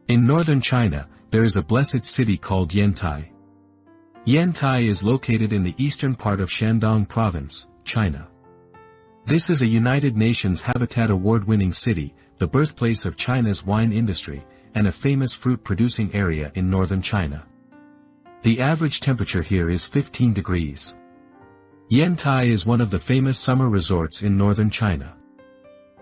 In northern China, there is a blessed city called Yantai. Yantai is located in the eastern part of Shandong Province, China. This is a United Nations Habitat Award-winning city, the birthplace of China's wine industry, and a famous fruit-producing area in northern China. The average temperature here is 15 degrees. Yantai is one of the famous summer resorts in northern China.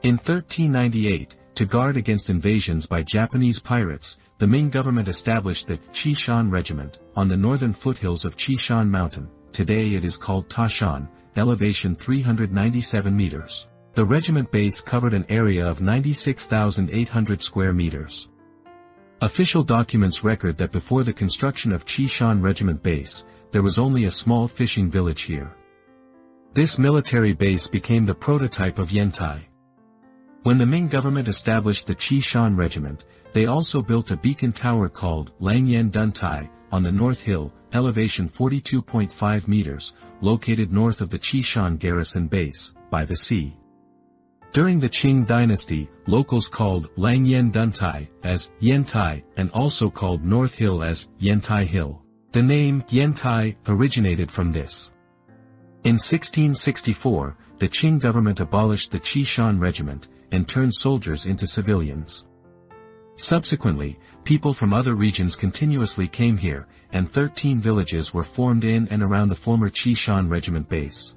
In 1398, to guard against invasions by Japanese pirates, the Ming government established the Qishan Regiment on the northern foothills of Qishan Mountain. Today it is called Tashan, elevation 397 meters. The regiment base covered an area of 96,800 square meters. Official documents record that before the construction of Qishan Regiment Base, there was only a small fishing village here. This military base became the prototype of Yantai. When the Ming government established the Qishan Regiment, they also built a beacon tower called Langyan Duntai, on the North Hill, elevation 42.5 meters, located north of the Qishan garrison base, by the sea. During the Qing dynasty, locals called Langyan Duntai as Yantai, and also called North Hill as Yantai Hill. The name Yantai originated from this. In 1664, the Qing government abolished the Qishan Regiment, and turned soldiers into civilians. Subsequently, people from other regions continuously came here, and 13 villages were formed in and around the former Qishan Regiment base.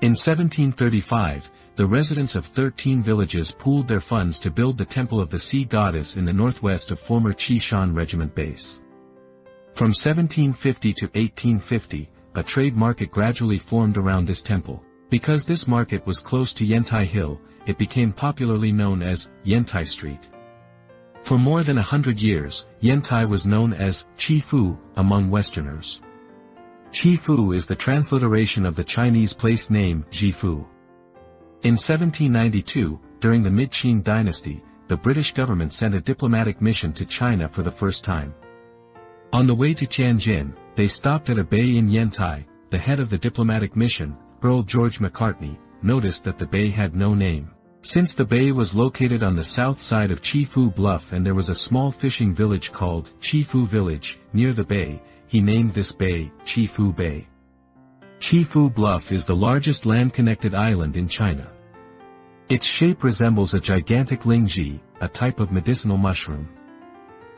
In 1735, the residents of 13 villages pooled their funds to build the Temple of the Sea Goddess in the northwest of former Qishan Regiment base. From 1750 to 1850, a trade market gradually formed around this temple. Because this market was close to Yantai Hill, it became popularly known as Yantai Street. For more than 100 years, Yantai was known as Qifu among Westerners. Qifu is the transliteration of the Chinese place name Jifu. In 1792, during the mid-Qing dynasty, the British government sent a diplomatic mission to China for the first time. On the way to Tianjin, they stopped at a bay in Yantai. The head of the diplomatic mission, Earl George Macartney, noticed that the bay had no name. Since the bay was located on the south side of Qifu Bluff and there was a small fishing village called Qifu Village near the bay, he named this bay Qifu Bay. Qifu Bluff is the largest land-connected island in China. Its shape resembles a gigantic lingzhi, a type of medicinal mushroom.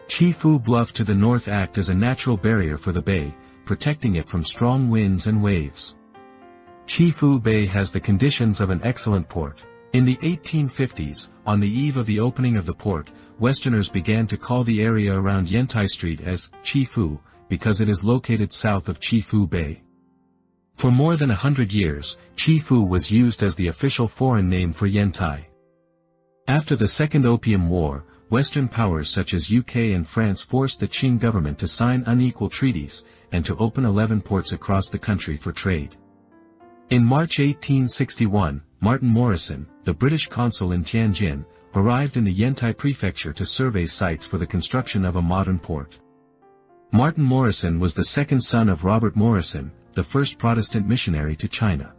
Qifu Bluff to the north acts as a natural barrier for the bay, protecting it from strong winds and waves. Qifu Bay has the conditions of an excellent port. In the 1850s, on the eve of the opening of the port, Westerners began to call the area around Yantai Street as Qifu, because it is located south of Qifu Bay. For more than 100 years, Qifu was used as the official foreign name for Yantai. After the Second Opium War, Western powers such as UK and France forced the Qing government to sign unequal treaties, and to open 11 ports across the country for trade. In March 1861, Martin Morrison, the British consul in Tianjin, arrived in the Yantai prefecture to survey sites for the construction of a modern port. Martin Morrison was the second son of Robert Morrison, the first Protestant missionary to China.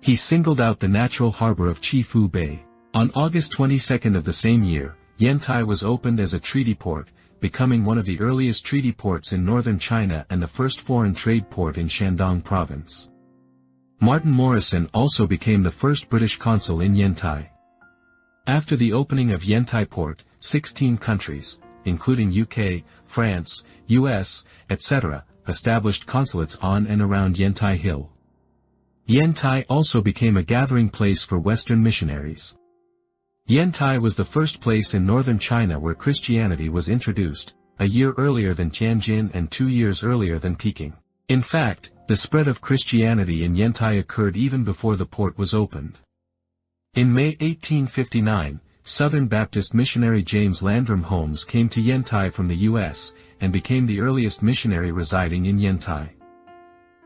He singled out the natural harbor of Qifu Bay. On August 22 of the same year, Yantai was opened as a treaty port, becoming one of the earliest treaty ports in northern China and the first foreign trade port in Shandong province. Martin Morrison also became the first British consul in Yantai. After the opening of Yantai port, 16 countries, including UK, France, US, etc., established consulates on and around Yantai Hill. Yantai also became a gathering place for Western missionaries. Yantai was the first place in northern China where Christianity was introduced, a year earlier than Tianjin and 2 years earlier than Peking. In fact, the spread of Christianity in Yantai occurred even before the port was opened. In May 1859, Southern Baptist missionary James Landrum Holmes came to Yantai from the U.S., and became the earliest missionary residing in Yantai.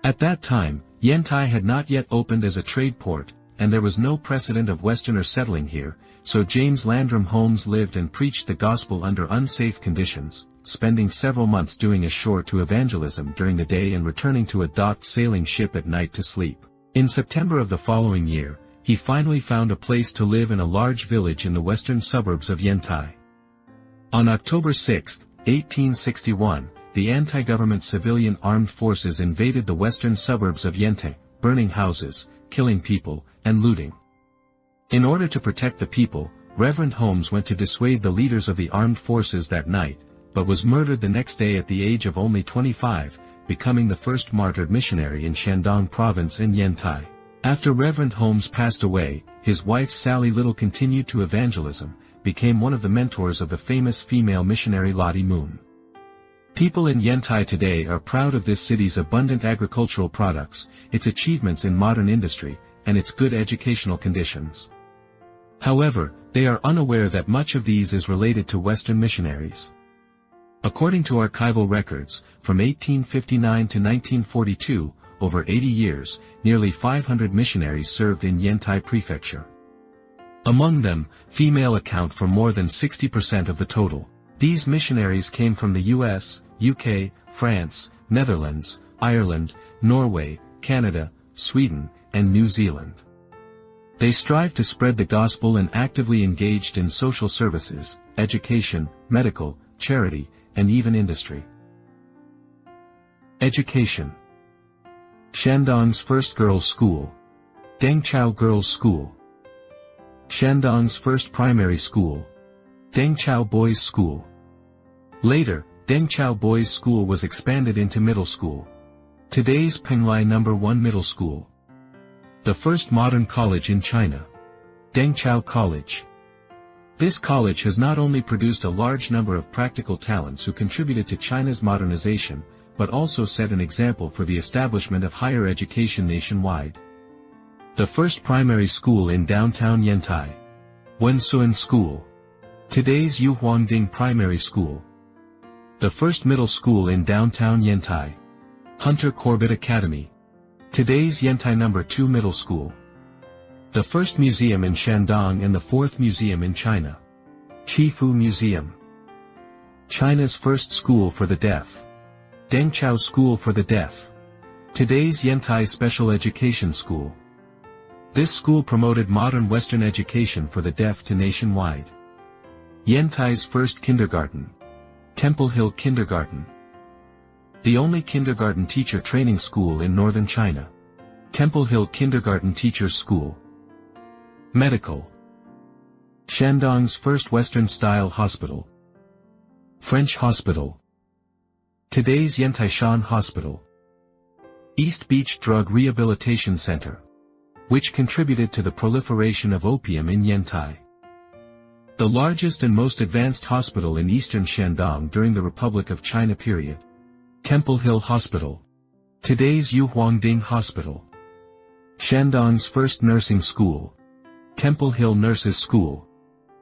At that time, Yantai had not yet opened as a trade port, and there was no precedent of Westerners settling here, so James Landrum Holmes lived and preached the gospel under unsafe conditions, spending several months doing ashore to evangelism during the day and returning to a docked sailing ship at night to sleep. In September of the following year, he finally found a place to live in a large village in the western suburbs of Yantai. On October 6, 1861, the anti-government civilian armed forces invaded the western suburbs of Yantai, burning houses, killing people, and looting. In order to protect the people, Reverend Holmes went to dissuade the leaders of the armed forces that night, but was murdered the next day at the age of only 25, becoming the first martyred missionary in Shandong province in Yantai. After Reverend Holmes passed away, his wife Sally Little continued to evangelism, became one of the mentors of the famous female missionary Lottie Moon. People in Yantai today are proud of this city's abundant agricultural products, its achievements in modern industry, and its good educational conditions. However, they are unaware that much of these is related to Western missionaries. According to archival records, from 1859 to 1942, over 80 years, nearly 500 missionaries served in Yantai Prefecture. Among them, female account for more than 60% of the total. These missionaries came from the US, UK, France, Netherlands, Ireland, Norway, Canada, Sweden, and New Zealand. They strived to spread the gospel and actively engaged in social services, education, medical, charity, and even industry. Education. Shandong's first girls' school. Dengchao Girls' School. Shandong's first primary school. Dengchao Boys' School. Later, Dengchao Boys' School was expanded into middle school. Today's Penglai No. 1 Middle School. The first modern college in China. Dengchao College. This college has not only produced a large number of practical talents who contributed to China's modernization, but also set an example for the establishment of higher education nationwide. The first primary school in downtown Yantai. Wensuan School. Today's Yuhuangding Primary School. The first middle school in downtown Yantai. Hunter Corbett Academy. Today's Yantai No. 2 Middle School. The first museum in Shandong and the fourth museum in China. Chifu Museum. China's first school for the deaf. Dengchao School for the Deaf. Today's Yantai Special Education School. This school promoted modern Western education for the deaf to nationwide. Yantai's first kindergarten. Temple Hill Kindergarten. The only kindergarten teacher training school in northern China. Temple Hill Kindergarten Teachers School. Medical. Shandong's first Western-style hospital. French Hospital. Today's Yantai Hospital. East Beach Drug Rehabilitation Center, which contributed to the proliferation of opium in Yantai. The largest and most advanced hospital in eastern Shandong during the Republic of China period. Temple Hill Hospital. Today's Yuhuangding Hospital. Shandong's first nursing school. Temple Hill Nurses School.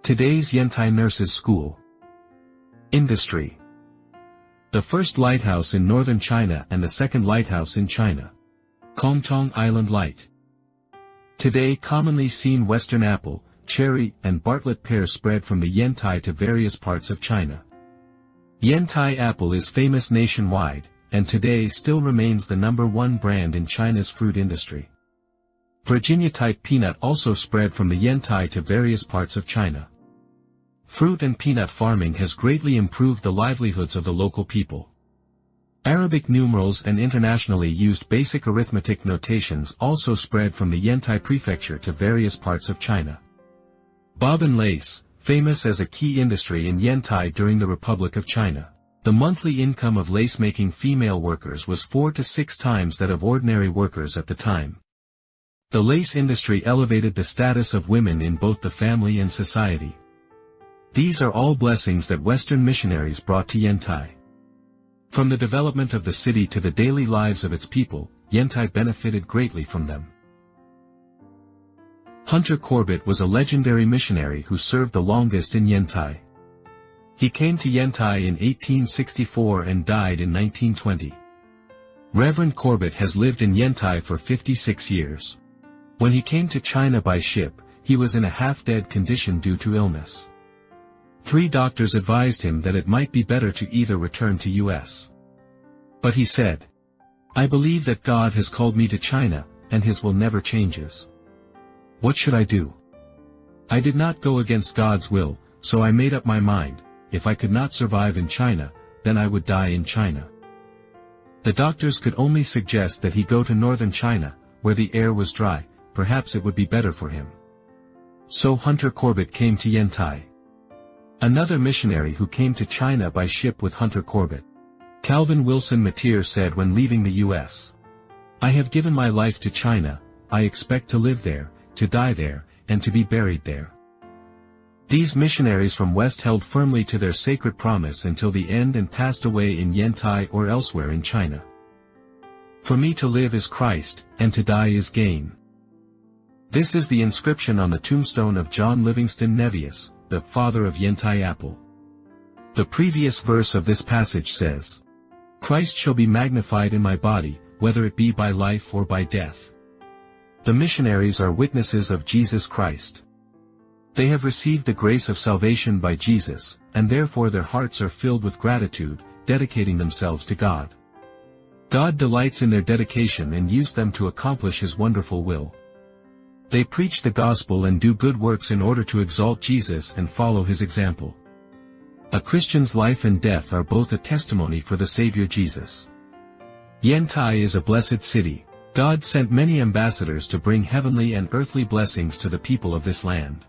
Today's Yantai Nurses School. Industry. The first lighthouse in northern China and the second lighthouse in China. Kongtong Island Light. Today commonly seen western apple, cherry, and Bartlett pear spread from the Yantai to various parts of China. Yantai apple is famous nationwide, and today still remains the No. 1 brand in China's fruit industry. Virginia-type peanut also spread from the Yantai to various parts of China. Fruit and peanut farming has greatly improved the livelihoods of the local people. Arabic numerals and internationally used basic arithmetic notations also spread from the Yantai prefecture to various parts of China. Bobbin lace, famous as a key industry in Yantai during the Republic of China. The monthly income of lace-making female workers was 4 to 6 times that of ordinary workers at the time. The lace industry elevated the status of women in both the family and society. These are all blessings that Western missionaries brought to Yantai. From the development of the city to the daily lives of its people, Yantai benefited greatly from them. Hunter Corbett was a legendary missionary who served the longest in Yantai. He came to Yantai in 1864 and died in 1920. Reverend Corbett has lived in Yantai for 56 years. When he came to China by ship, he was in a half-dead condition due to illness. 3 doctors advised him that it might be better to either return to US. But he said, "I believe that God has called me to China, and His will never changes. What should I do? I did not go against God's will, so I made up my mind, if I could not survive in China, then I would die in China. The doctors could only suggest that he go to northern China, where the air was dry, perhaps it would be better for him. So Hunter Corbett came to Yantai. Another missionary who came to China by ship with Hunter Corbett. Calvin Wilson Mateer said when leaving the U.S., "I have given my life to China, I expect to live there, to die there, and to be buried there." These missionaries from West held firmly to their sacred promise until the end and passed away in Yantai or elsewhere in China. "For me to live is Christ, and to die is gain." This is the inscription on the tombstone of John Livingston Nevius, the father of Yantai Apple. The previous verse of this passage says, "Christ shall be magnified in my body, whether it be by life or by death." The missionaries are witnesses of Jesus Christ. They have received the grace of salvation by Jesus, and therefore their hearts are filled with gratitude, dedicating themselves to God. God delights in their dedication and used them to accomplish His wonderful will. They preach the gospel and do good works in order to exalt Jesus and follow His example. A Christian's life and death are both a testimony for the Savior Jesus. Yantai is a blessed city. God sent many ambassadors to bring heavenly and earthly blessings to the people of this land.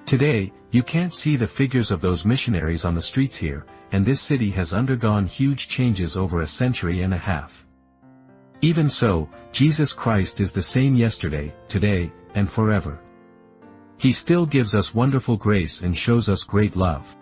Today, you can't see the figures of those missionaries on the streets here, and this city has undergone huge changes over a century and a half. Even so, Jesus Christ is the same yesterday, today, and forever. He still gives us wonderful grace and shows us great love.